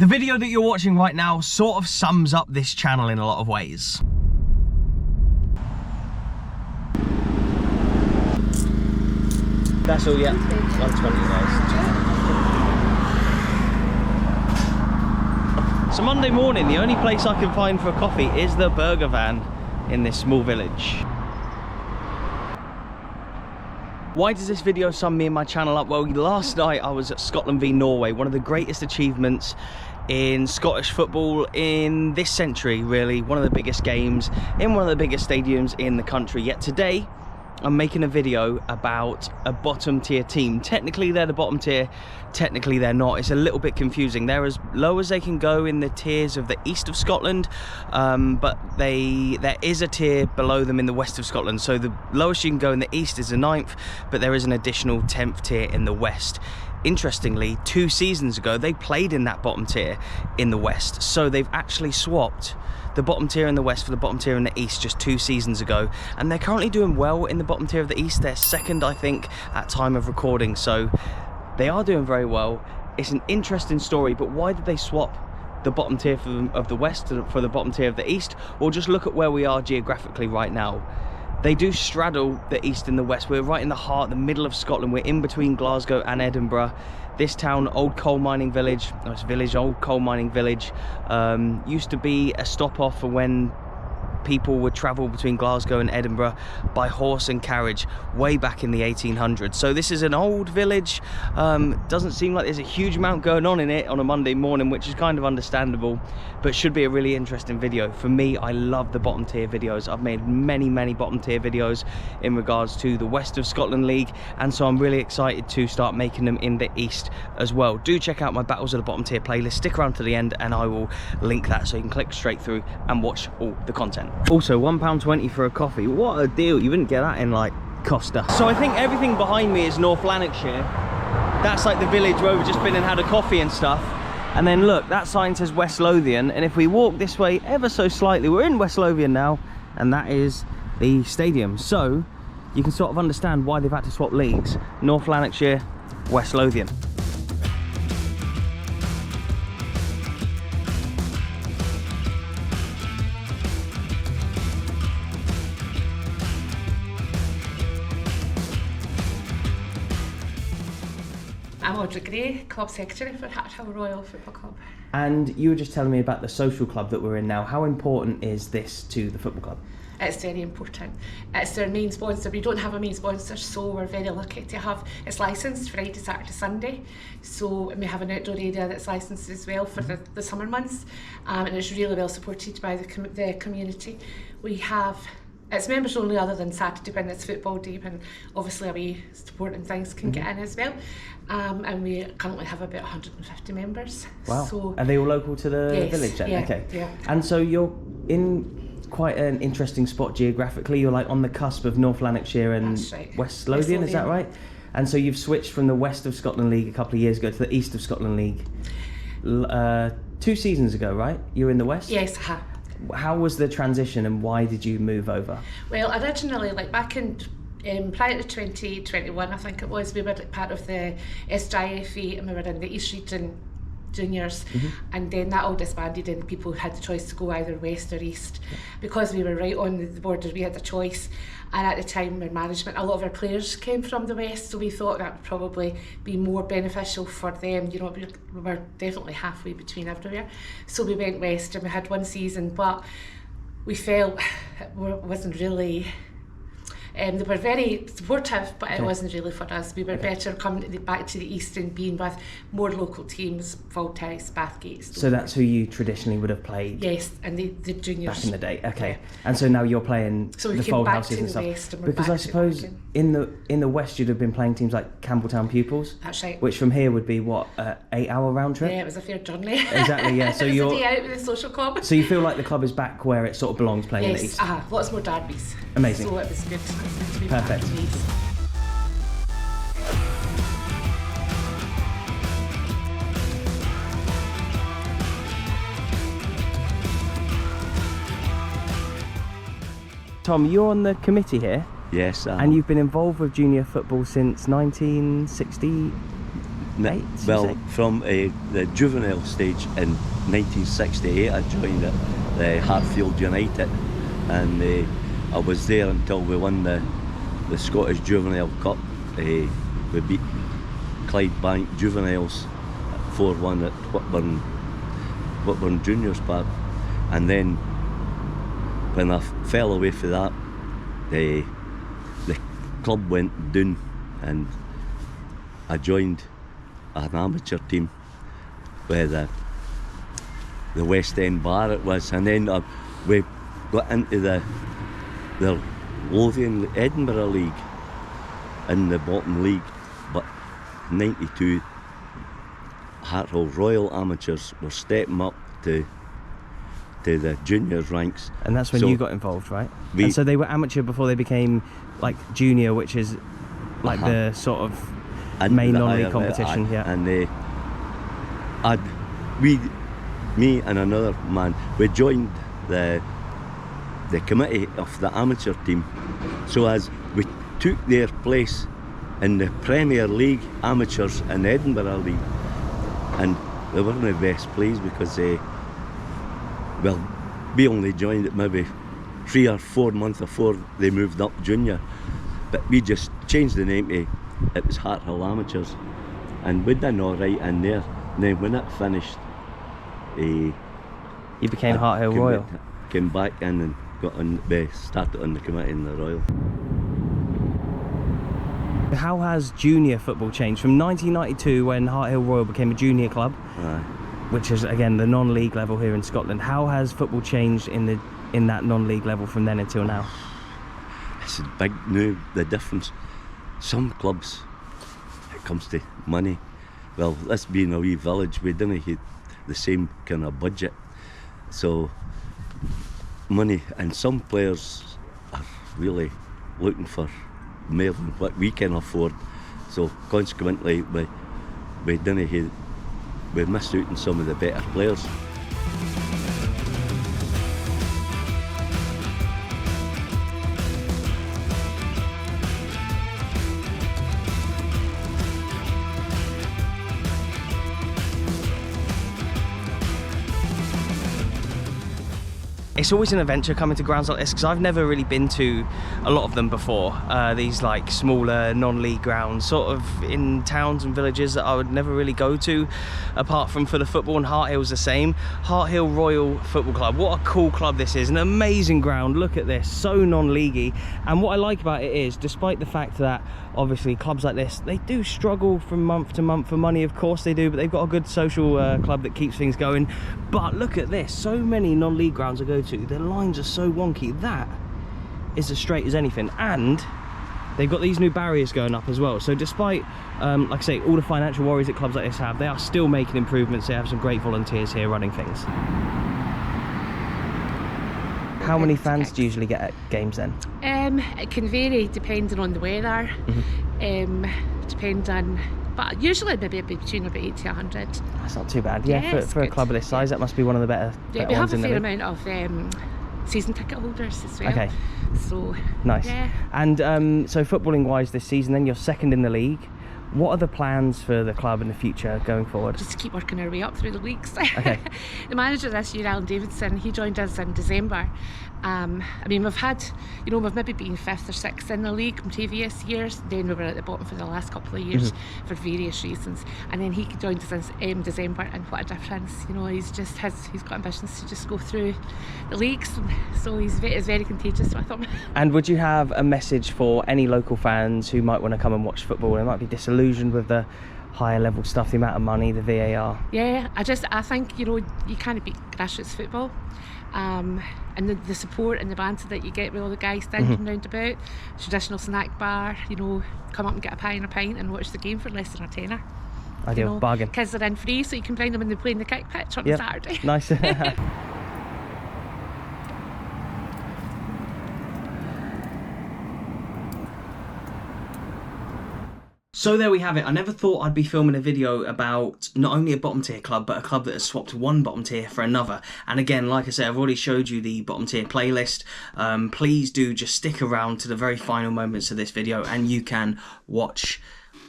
The video that you're watching right now sort of sums up this channel in a lot of ways. That's all, yeah. 120 guys. So Monday morning, the only place I can find for a coffee is the burger van in this small village. Why does this video sum me and my channel up? Well, last night I was at Scotland v Norway, one of the greatest achievements in Scottish football in this century, really. One of the biggest games in one of the biggest stadiums in the country. Yet today, I'm making a video about a bottom tier team. Technically they're the bottom tier, technically they're not. It's a little bit confusing. They're as low as they can go in the tiers of the east of Scotland, but there is a tier below them in the west of Scotland. So the lowest you can go in the east is the 9th, but there is an additional 10th tier in the west. Interestingly, 2 seasons ago they played in that bottom tier in the west, so they've actually swapped the bottom tier in the west for the bottom tier in the east just 2 seasons ago, and they're currently doing well in the bottom tier of the east. They're second, I think, at time of recording, so they are doing very well. It's an interesting story, but why did they swap the bottom tier of the west for the bottom tier of the east? Or just look at where we are geographically right now. They do straddle the east and the west. We're right in the heart, the middle of Scotland. We're in between Glasgow and Edinburgh. This town, old coal mining village, old coal mining village, used to be a stop off for when people would travel between Glasgow and Edinburgh by horse and carriage way back in the 1800s. So this is an old village. Doesn't seem like there's a huge amount going on in it on a Monday morning, which is kind of understandable, but should be a really interesting video. For me, I love the bottom tier videos. I've made many bottom tier videos in regards to the West of Scotland League, and so I'm really excited to start making them in the East as well. Do check out my Battles of the Bottom Tier playlist. Stick around to the end and I will link that so you can click straight through and watch all the content. Also, £1.20 for a coffee. What a deal. You wouldn't get that in like Costa. So I think everything behind me is North Lanarkshire. That's like the village where we've just been and had a coffee and stuff. And then look, that sign says West Lothian, and if we walk this way ever so slightly, we're in West Lothian now, and that is the stadium. So you can sort of understand why they've had to swap leagues. North Lanarkshire, West Lothian. I'm Audrey Gray, Club Secretary for Harthill Royal Football Club. And you were just telling me about the social club that we're in now. How important is this to the football club? It's very important. It's their main sponsor. We don't have a main sponsor, so we're very lucky to have. It's licensed Friday, Saturday, Sunday. So we have an outdoor area that's licensed as well for the summer months, and it's really well supported by the community. We have. It's members only other than Saturday when it's football day, when obviously away support and things can get in as well. And we currently have about 150 members. Wow. So, are they all local to the village then? Yeah, okay. Yeah. And so you're in quite an interesting spot geographically. You're like on the cusp of North Lanarkshire and right. West Lothian, is that right? And so you've switched from the West of Scotland League a couple of years ago to the East of Scotland League 2 seasons ago, right? You were in the West? Yes, How was the transition and why did you move over? Well, originally, like back in prior to 2021, I think it was, we were like part of the SJFE and we were in the East Region Juniors, and then that all disbanded and people had the choice to go either west or east. Because we were right on the border, we had a choice, and at the time our management, a lot of our players came from the west, so we thought that would probably be more beneficial for them. You know, we were definitely halfway between everywhere, so we went west and we had 1 season, but we felt it wasn't really. They were very supportive, but it wasn't really for us. We were better coming back to the east and being with more local teams, Voltes, Bathgate. So that's who you traditionally would have played? Yes, and the juniors. Back in the day, okay. Yeah. And so now you're playing the Fold Houses and stuff. Because I suppose in the west you'd have been playing teams like Campbelltown Pupils. That's right. Which from here would be what, 8-hour round trip? Yeah, it was a fair journey. Exactly, yeah. So it was a day out with the social club. So you feel like the club is back where it sort of belongs, playing in the east? Yes, lots more derbies. Amazing. So it was good. To be perfect. Back to the east. Tom, you're on the committee here? Yes. And you've been involved with junior football since 1960? Well, from the juvenile stage in 1968, I joined at Harthill United, and I was there until we won the Scottish Juvenile Cup. We beat Clydebank Juveniles 4-1 at Whitburn Juniors Park, and then when I fell away from that, the club went down, and I joined an amateur team with the West End Bar it was, and then we got into the Glasgow Edinburgh League in the bottom league, but 92 Harthill Royal amateurs were stepping up to the juniors ranks, and that's when you got involved, right? And so they were amateur before they became like junior, which is like the sort of main non-league competition. Yeah. And me and another man, we joined the committee of the amateur team, so as we took their place in the Premier League amateurs in Edinburgh League, and they weren't the best pleased because we only joined it maybe 3 or 4 months before they moved up junior, but we just changed the name to, it was Harthill Amateurs, and we done all right in there. And then when it finished, you became Harthill Royal. Came back in and got on. We started on the committee in the Royal. How has junior football changed from 1992 when Harthill Royal became a junior club, which is again the non-league level here in Scotland? How has football changed in that non-league level from then until now? It's a big new, the difference. Some clubs, it comes to money, well, this being a wee village, we didn't have the same kind of budget, so money, and some players are really looking for more than what we can afford, so consequently we missed out on some of the better players. It's always an adventure coming to grounds like this, because I've never really been to a lot of them before. These like smaller non-league grounds, sort of in towns and villages that I would never really go to, apart from for the football. And Harthill's the same. Harthill Royal Football Club. What a cool club this is! An amazing ground. Look at this, so non-leaguey. And what I like about it is, despite the fact that obviously clubs like this, they do struggle from month to month for money, of course they do, but they've got a good social club that keeps things going. But look at this, so many non-league grounds I go to, the lines are so wonky. That is as straight as anything, and they've got these new barriers going up as well. So despite like I say, all the financial worries that clubs like this have, they are still making improvements. They have some great volunteers here running things. How many fans do you usually get at games then? It can vary depending on the weather. Depends on, but usually maybe between about 80 to 100. That's not too bad. Yeah, for a club of this size, that must be one of the better we have ones a in the fair league. amount of season ticket holders as well. Okay. So nice. Yeah. And so footballing wise this season, then you're second in the league. What are the plans for the club in the future going forward? Just to keep working our way up through the leagues. Okay. The manager this year, Alan Davidson, he joined us in December. I mean, we've had, we've maybe been 5th or 6th in the league in previous years. Then we were at the bottom for the last couple of years for various reasons. And then he joined us in December, and what a difference! He's got ambitions to just go through the leagues. So it's very contagious with him. And would you have a message for any local fans who might want to come and watch football? They might be disillusioned with the higher level stuff, the amount of money, the VAR. Yeah, I think you can't beat grassroots football. And the support and the banter that you get with all the guys standing round about, traditional snack bar, come up and get a pie and a pint and watch the game for less than a tenner. Ideal, bargain. Kids are in free, so you can bring them when they play in the kick pitch on a Saturday. Nice. So there we have it. I never thought I'd be filming a video about not only a bottom tier club, but a club that has swapped one bottom tier for another. And again, like I said, I've already showed you the bottom tier playlist. Please do just stick around to the very final moments of this video and you can watch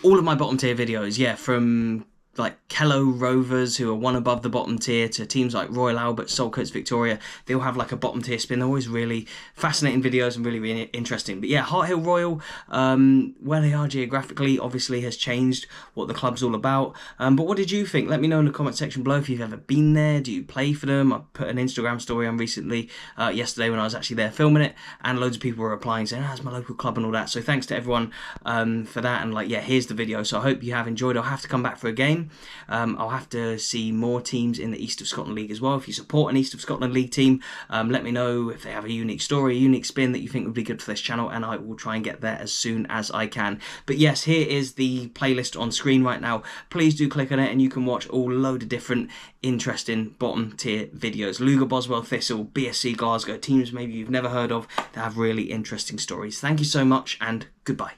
all of my bottom tier videos, yeah, from like Kello Rovers, who are one above the bottom tier, to teams like Royal Albert, Saltcoats Victoria. They all have like a bottom tier spin. They're always really fascinating videos and really, really interesting. But yeah, Harthill Royal, where they are geographically, obviously has changed what the club's all about. But what did you think? Let me know in the comment section below if you've ever been there. Do you play for them? I put an Instagram story on recently, yesterday when I was actually there filming it, and loads of people were replying saying, it's my local club and all that. So thanks to everyone for that. And like, yeah, here's the video. So I hope you have enjoyed. I'll have to come back for a game. I'll have to see more teams in the East of Scotland League as well. If you support an East of Scotland League team, let me know if they have a unique story, a unique spin that you think would be good for this channel, and I will try and get there as soon as I can. But yes, here is the playlist on screen right now. Please do click on it and you can watch all load of different interesting bottom tier videos. Luga, Boswell, Thistle, BSC Glasgow, teams maybe you've never heard of that have really interesting stories. Thank you so much and goodbye.